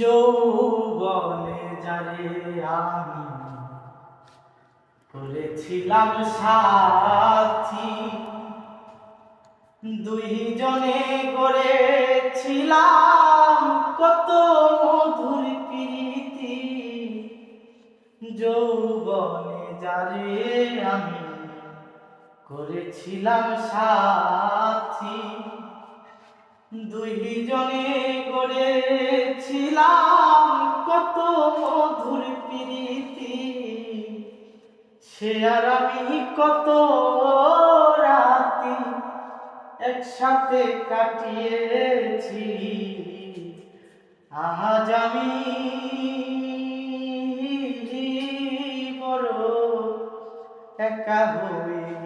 যৌবনে যারে আমি করেছিলাম সাথী, দুইজনে গড়েছিলাম কত মধুর প্রীতি। যৌবনে যারে আমি করেছিলাম সাথী, দুইজনে গড়েছিলাম কত মধুর প্রীতি। সে আর আমি কত রাতি একসাথে কাটিয়েছি, আজ আমি বড় একা হয়ে